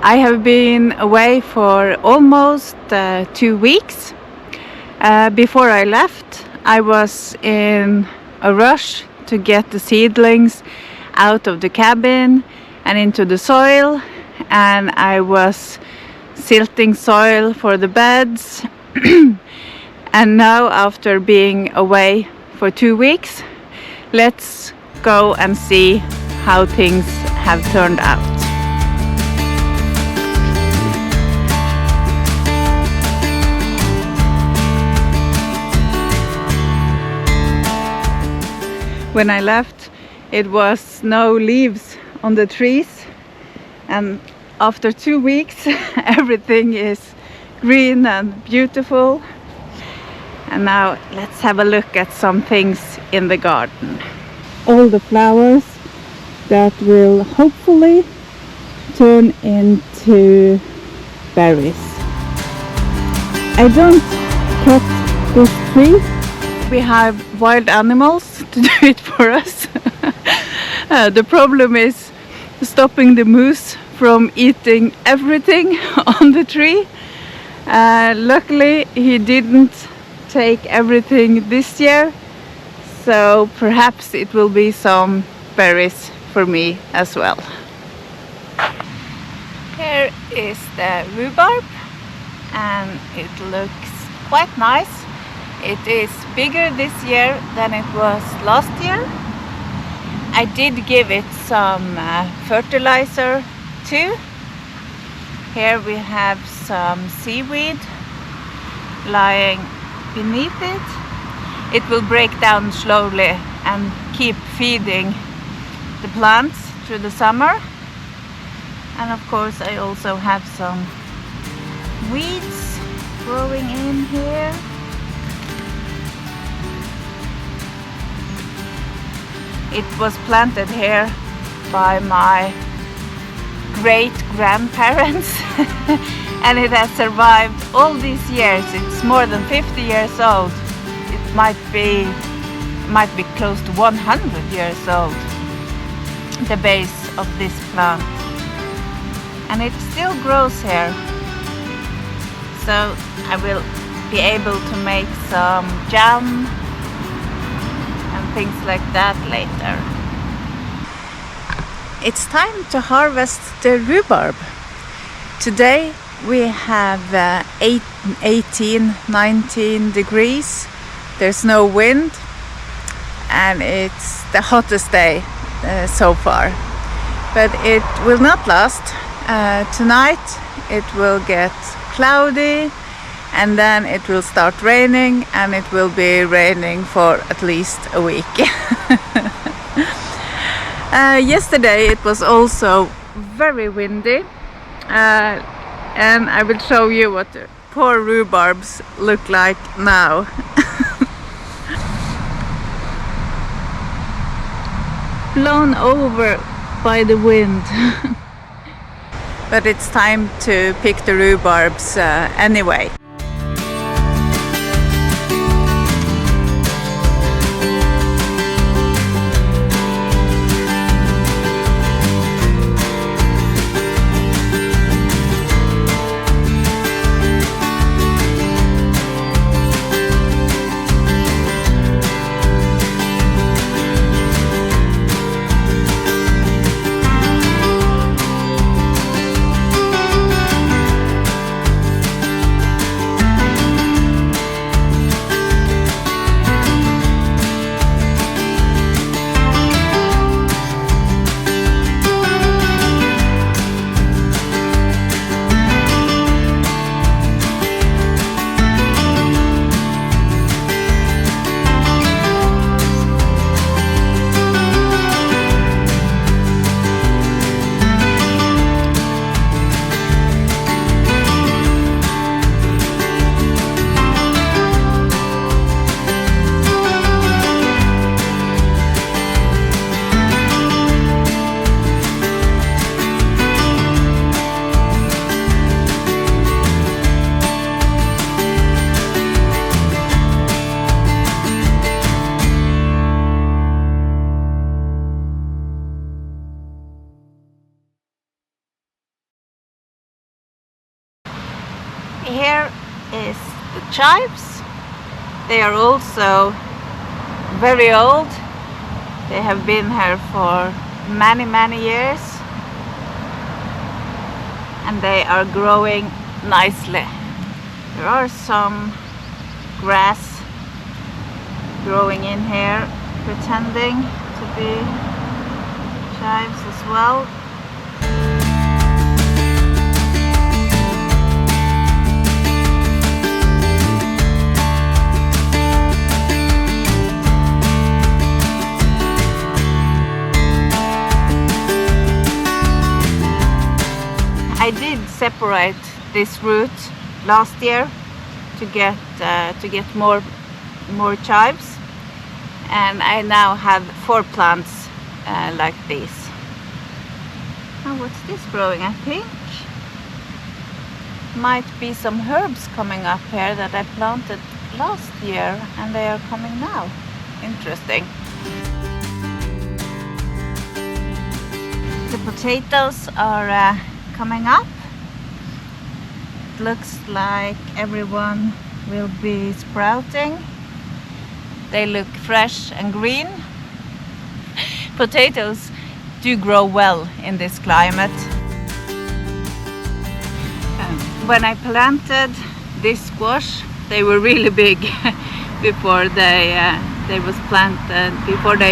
I have been away for almost 2 weeks. Before I left, I was in a rush to get the seedlings out of the cabin and into the soil, and I was silting soil for the beds. And now, after being away for 2 weeks, let's go and see how things have turned out. When I left, it was no leaves on the trees, and after 2 weeks everything is green and beautiful. And now let's have a look at some things in the garden. All the flowers that will hopefully turn into berries. I don't cut this tree. We have wild animals to do it for us. The problem is stopping the moose from eating everything on the tree. Luckily he didn't take everything this year, so perhaps it will be some berries for me as well. Here is the rhubarb, and it looks quite nice. It is bigger this year than it was last year. I did give it some fertilizer too. Here we have some seaweed lying beneath it. It will break down slowly and keep feeding the plants through the summer. And of course I also have some weeds growing in here. It was planted here by my great-grandparents and it has survived all these years. It's more than 50 years old. It might be close to 100 years old, the base of this plant. And it still grows here. So I will be able to make some jam and things like that later. It's time to harvest the rhubarb. Today we have 18-19 degrees. There's no wind and it's the hottest day so far. But it will not last. Tonight it will get cloudy and then it will start raining, and it will be raining for at least a week. Yesterday it was also very windy, and I will show you what the poor rhubarbs look like now. Blown over by the wind. But it's time to pick the rhubarbs anyway. here is the chives. They are also very old. They have been here for many years, and they are growing nicely. There are some grass growing in here, pretending to be chives as well. I did separate this root last year to get more chives, and I now have 4 plants like these. Now what's this growing? I think might be some herbs coming up here that I planted last year, and they are coming now. Interesting. The potatoes are coming up. It looks like everyone will be sprouting. They look fresh and green. Potatoes do grow well in this climate. When I planted this squash, they were really big before they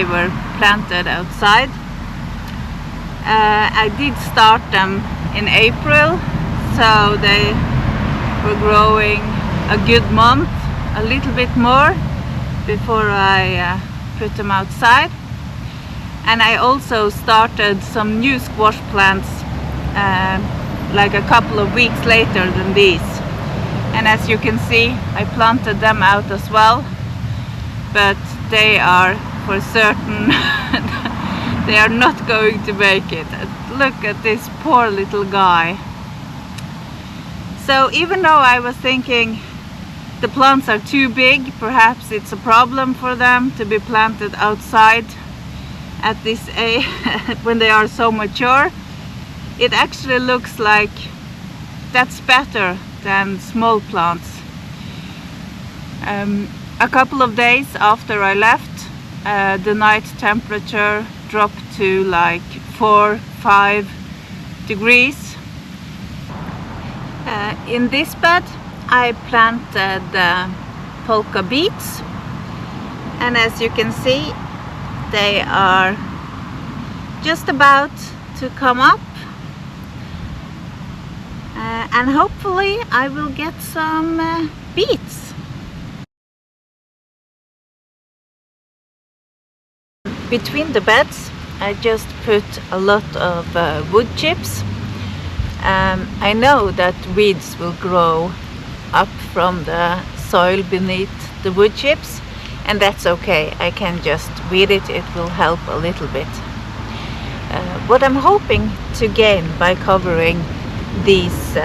were planted outside. I did start them in April, so they were growing a good month, a little bit more, before I put them outside. And I also started some new squash plants like a couple of weeks later than these. And as you can see, I planted them out as well, but they are for certain they are not going to make it. Look at this poor little guy. So even though I was thinking the plants are too big, perhaps it's a problem for them to be planted outside at this age when they are so mature, it actually looks like that's better than small plants. A couple of days after I left, the night temperature dropped to like 4-5 degrees. In this bed I planted polka beets, and as you can see, they are just about to come up, and hopefully I will get some beets. Between the beds I just put a lot of wood chips. I know that weeds will grow up from the soil beneath the wood chips, and that's okay. I can just weed it, it will help a little bit. What I'm hoping to gain by covering these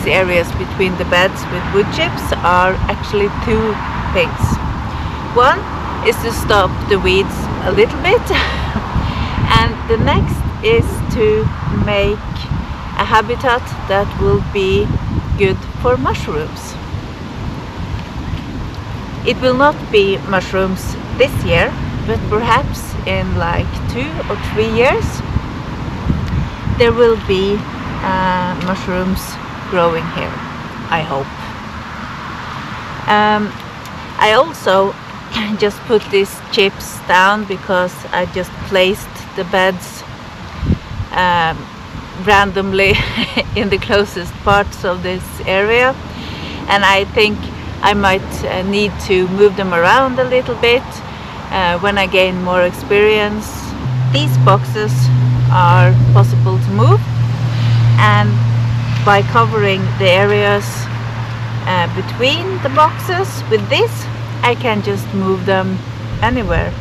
areas between the beds with wood chips are actually 2 things. One is to stop the weeds a little bit, and the next is to make a habitat that will be good for mushrooms. It will not be mushrooms this year, but perhaps in like 2 or 3 years there will be mushrooms growing here, I hope. I also just put these chips down because I just placed the beds randomly in the closest parts of this area, and I think I might need to move them around a little bit when I gain more experience. These boxes are possible to move, and by covering the areas between the boxes with this, I can just move them anywhere.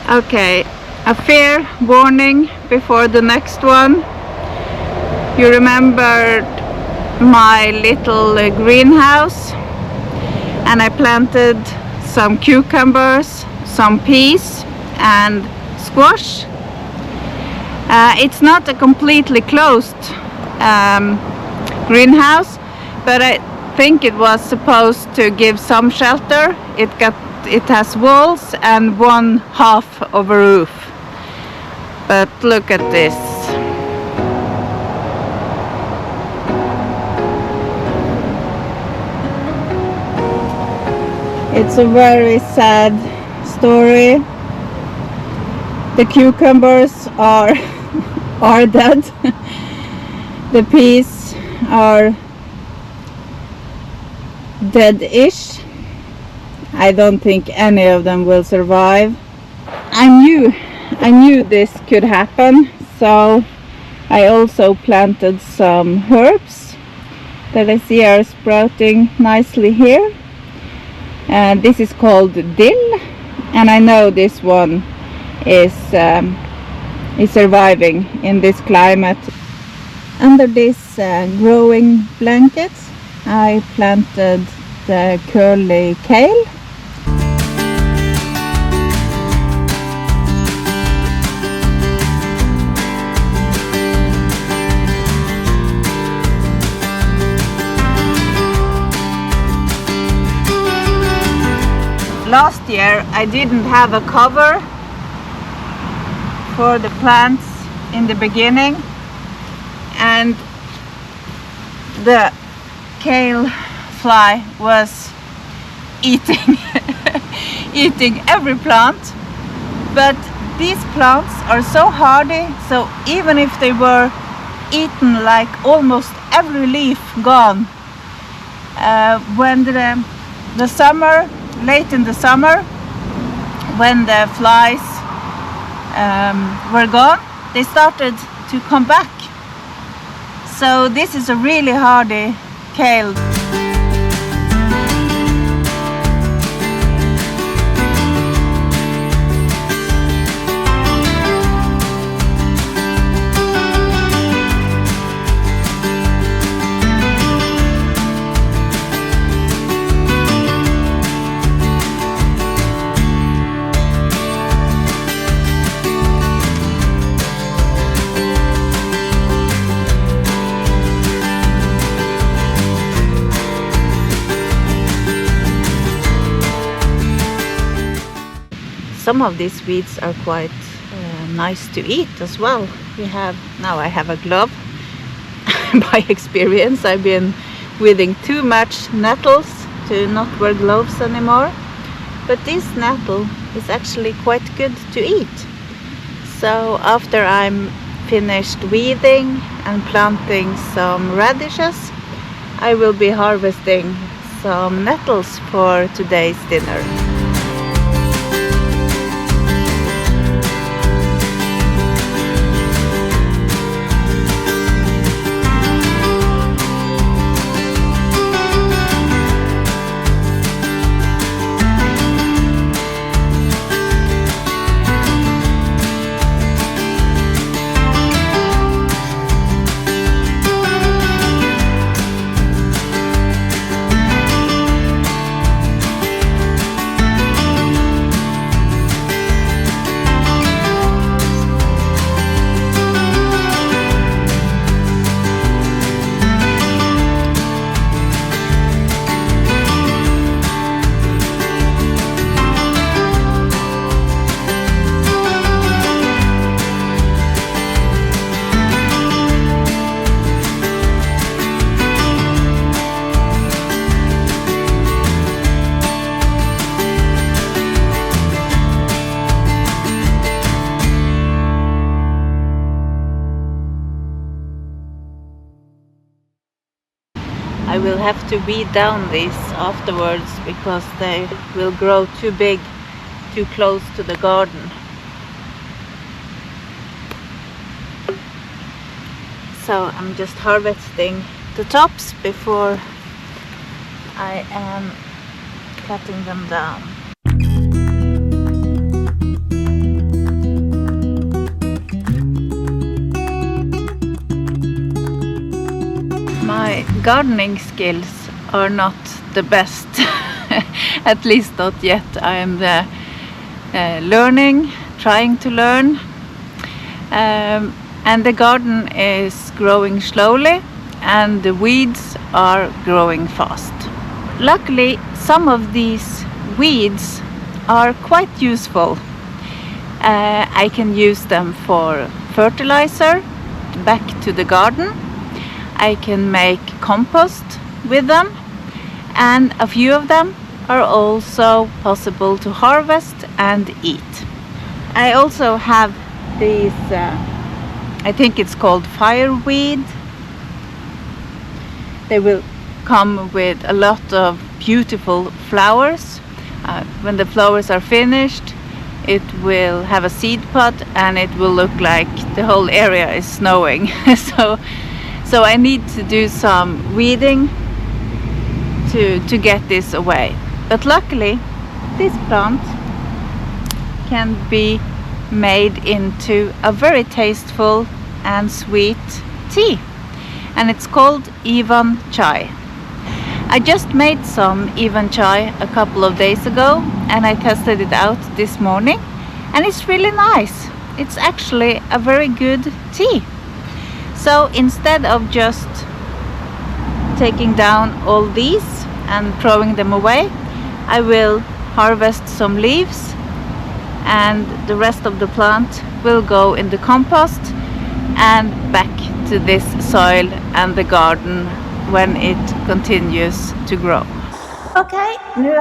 Okay, a fair warning before the next one. You remembered my little greenhouse, and I planted some cucumbers, some peas and squash. It's not a completely closed greenhouse, but I think it was supposed to give some shelter. It has walls and one half of a roof. But look at this. It's a very sad story. The cucumbers are dead. The peas are dead-ish. I don't think any of them will survive. I knew this could happen, so I also planted some herbs that I see are sprouting nicely here. And this is called dill, and I know this one is surviving in this climate. Under this growing blanket I planted the curly kale. Last year I didn't have a cover for the plants in the beginning, and the kale fly was eating eating every plant. But these plants are so hardy, so even if they were eaten, like almost every leaf gone, when the summer, late in the summer, when the flies were gone, they started to come back. So this is a really hardy kale. Some of these weeds are quite nice to eat as well. Now I have a glove. By experience, I've been weeding too much nettles to not wear gloves anymore. But this nettle is actually quite good to eat. So after I'm finished weeding and planting some radishes, I will be harvesting some nettles for today's dinner. I will have to weed down these afterwards because they will grow too big, too close to the garden. So I'm just harvesting the tops before I am cutting them down. My gardening skills are not the best, at least not yet. I am learning, trying to learn, and the garden is growing slowly. and the weeds are growing fast. Luckily, some of these weeds are quite useful. I can use them for fertilizer back to the garden. I can make compost with them, and a few of them are also possible to harvest and eat. I also have these, I think it's called fireweed. They will come with a lot of beautiful flowers. When the flowers are finished, it will have a seed pod and it will look like the whole area is snowing. so I need to do some weeding to get this away. But luckily, this plant can be made into a very tasteful and sweet tea, and it's called Ivan chai. I just made some Ivan chai a couple of days ago, and I tested it out this morning, and it's really nice. It's actually a very good tea. So instead of just taking down all these and throwing them away, I will harvest some leaves, and the rest of the plant will go in the compost and back to this soil and the garden when it continues to grow. Ok, nu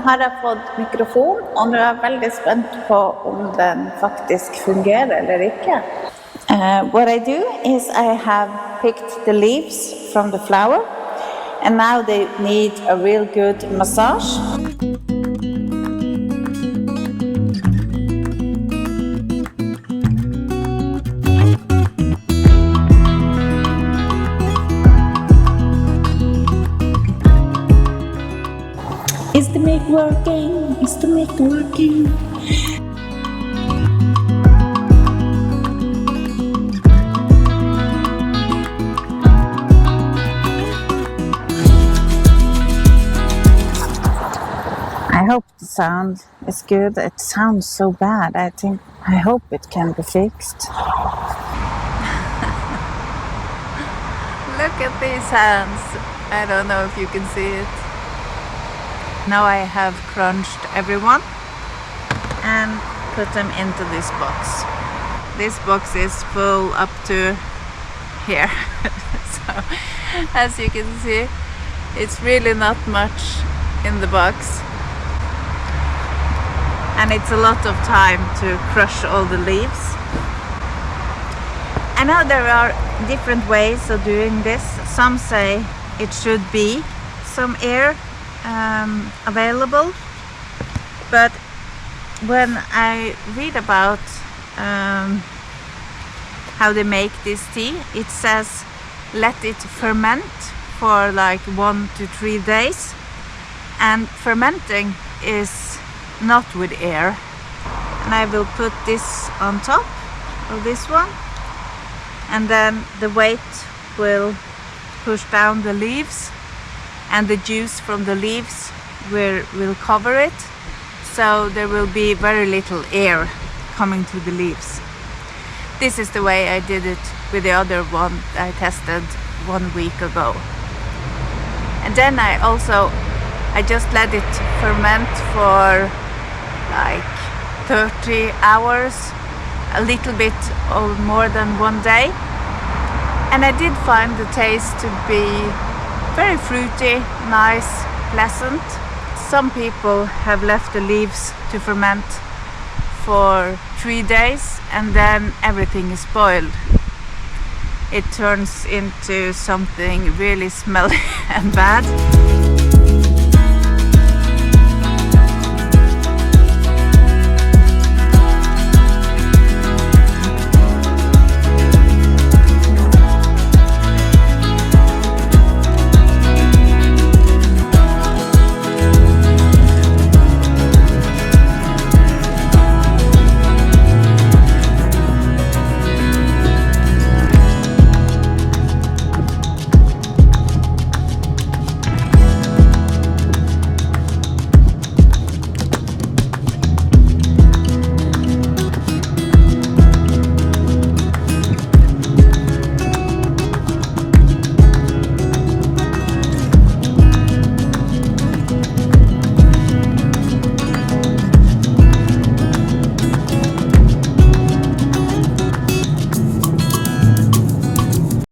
har jeg fått mikrofon, og nå er jeg veldig spent på om den faktisk fungerer eller ikke. What I do is I have picked the leaves from the flower, and now they need a real good massage. Is the mic working? Is the mic working? I hope the sound is good. It sounds so bad. I hope it can be fixed. Look at these hands. I don't know if you can see it. Now I have crunched everyone and put them into this box. This box is full up to here. So as you can see, it's really not much in the box. And it's a lot of time to crush all the leaves. I know there are different ways of doing this. Some say it should be some air available, but when I read about how they make this tea, it says let it ferment for like 1 to 3 days, and fermenting is not with air. And I will put this on top of this one, and then the weight will push down the leaves, and the juice from the leaves will cover it, so there will be very little air coming to the leaves. This is the way I did it with the other one I tested 1 week ago. And then I just let it ferment for like 30 hours, a little bit or more than 1 day, and I did find the taste to be very fruity, nice, pleasant. Some people have left the leaves to ferment for 3 days, and then everything is spoiled. It turns into something really smelly and bad.